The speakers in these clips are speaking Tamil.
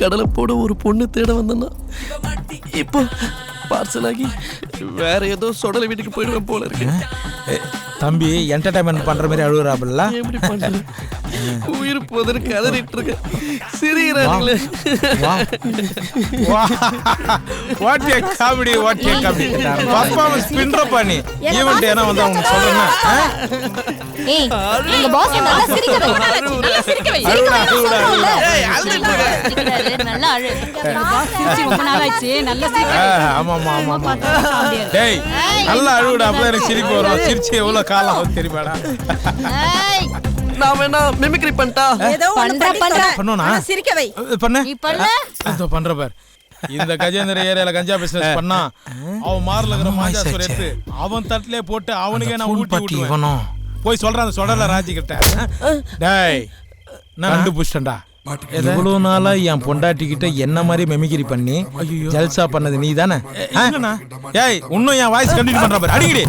கடலை போட ஒரு பொண்ணு தேட வந்தேன்னா இப்போ பார்சல் ஆகி வேற ஏதோ சொடலை வீட்டுக்கு போயிடுவேன் போல இருக்கு. தம்பி என்டர்டைன்மெண்ட் பண்ற மாதிரி அழுகுறாப்புல. எப்படி பண்றது? உயிர் போதற்கு கதறிட்டு இருக்க சிரிக்கிறாங்களே. What a comedy, what a comedy. Performance பின்ற பண்ணி ஈவென்ட் என்ன வந்தா உங்களுக்கு சொல்றேன்னா ஏய் எங்க பாஸ் நல்லா சிரிக்கவே நல்லா சிரிக்கவே ஏய் அழுதுட்டு நல்லா அழு பாஸ் சிரிச்சு ரொம்ப நாள் ஆச்சு நல்லா சிரிக்கவே. ஆமா ஆமா ஆமா டேய் நல்லா அழுடா அப்ப எனக்கு சிரிப்பு வரும். சிரிச்சு எவ்வளவு காலம் ஆகும் தெரியுமாடா? ஏய் நான் வேணா மிமிக்ரி பண்ணிட்டா ஏதோ பண்ணோனா சிரிக்கவே பண்ணு நீ பண்ணு அதோ பண்ற பார். இந்த கஜேந்திர ஏரியால கஞ்சா பிசினஸ் பண்ணா அவன் மார்ல இருக்கிற மாஜாசுர எடுத்து அவன் தட்டிலே போட்டு அவனுக்கே நான் ஊட்டி விட்டுவேன். போய் சொல்றேன் அந்த சொடல ராஜி கிட்ட. டேய் நான் கண்டுபிடிச்சிட்டேன்டா. எவ்வளவு நாளா என் பொண்டாட்டி கிட்ட என்ன மாதிரி மெமிகிரி பண்ணி ஜல்சா பண்ணது நீ தானே? ஏய் இன்னும் என் வாய்ஸ் கண்டினியூ பண்ற பாரு. அடிக்கடி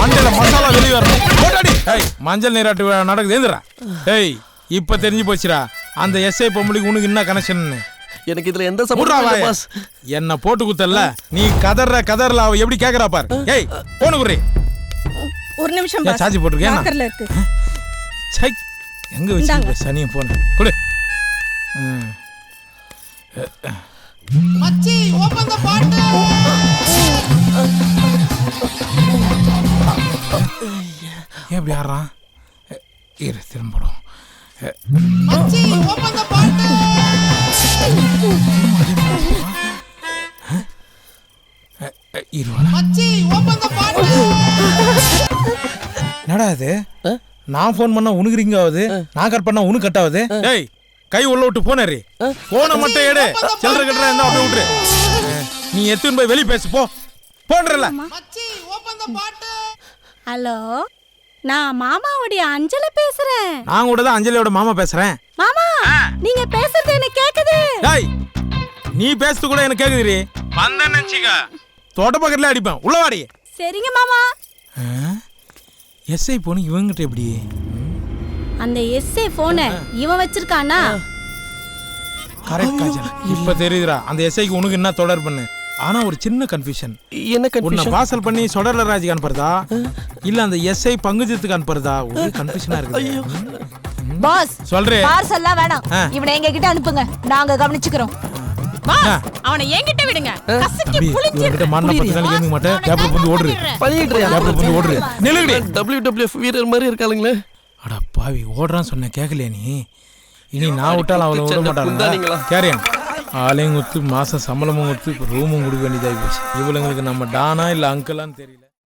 மஞ்சள் மசாலா வெளியே வரணும். மஞ்சள் நீராட்டு நடக்குது ஏந்துடா. ஏய் இப்ப தெரிஞ்சு போச்சுடா அந்த எஸ்ஐ பொம்பளைக்கு உனக்கு என்ன கனெக்ஷன். எனக்கு இதுல எந்த சம்பந்தமும் பாஸ். என்ன போட்டு குத்தல்ல நீ கதறல அவ எப்படி கேக்குறா பார். ஏய் போன் குறே ஒரு நிமிஷம் பாஸ். சார்ஜ் போட்டுருக்கேன் லாக்கர்ல இருக்கு. சை எங்க வச்சிருக்க சனிய போன் கொடு. மச்சி ஓபன் தி பாட்டு. எப்படி ஆறான் இரு திரும்படும். மச்சி ஓபன் தி பாட்டு. மச்சி ஓபன் தி பாட்டு. என்னடா இது? நான் போன் பண்ணா உனக்கு ரிங் ஆகுது, நான் கட் பண்ணா உனக்கு கட் ஆகுது. டேய் கை உள்ள விட்டு போனேரி. போனை மட்டும் எடு. சில்லற கட்டற என்ன அப்படியே விட்டுரு. நீ எத்துன்னு போய் வெளிய பேசு போ. போன்றல. மச்சி ஓபன் தி பாட்டு. ஹலோ நான் மாமாவுடைய அஞ்சலி பேசுறேன். நான் கூட தான் அஞ்சலியோட மாமா பேசுறேன். மாமா நீங்க பேசுறது எனக்கு கேக்குது. டேய் நீ பேசுறது கூட எனக்கு கேக்குதுடி. வந்தனச்சிக தோட்ட பக்கத்துல அடிப்பேன். உள்ள வாடி. சரிங்க மாமா. எஸ்ஐ போன் இவங்கிட்ட எப்படி? அந்த எஸ்ஐ போனை இவன் வச்சிருக்கானா? கரெக்ட் காஜல். இப்ப தெரியுதுடா அந்த எஸ்ஐக்கு உனக்கு என்ன தொடர்புன்னு. ஆனா ஒரு சின்ன கன்ஃபியூஷன். என்ன உன்னை கன்ஃபியூஷன்? பார்சல் பண்ணி சொடர்ல ராஜுக்கு அனுப்புறதா இல்ல அந்த எஸ்ஐ பங்குஜத்துக்கு அனுப்புறதா? ஒரு கன்ஃபியூஷனா இருக்கு. பாஸ் சொல்றே பார்சல்லாம் வேணாம். இவனை எங்க கிட்ட அனுப்புங்க. நாங்க கவனிச்சுக்கிறோம். பாஸ் அவனை என்கிட்ட விடுங்க. கசக்கி புளிஞ்சிரு. இவங்கிட்ட மான்ன பத்தி நினைக்க மாட்டேன். கேப்ல வந்து ஓடுற. பண்ணிடுறியா? கேப்ல வந்து ஓடுற. நில்லுடி. WWF வீரர் மாதிரி இருக்காளுங்களே. அட பாவி ஓடுறான்னு சொன்ன கேக்கலையா நீ? இனி நான் விட்டால அவளை விட மாட்டாளா? கேரியன் ஆலையும் குத்து மாசம் சம்பளமும் குத்து ரூமும் கொடுக்க வேண்டியதாகி போச்சு. இவளுங்களுக்கு நம்ம டானா இல்ல அங்கிளான்னு தெரியல.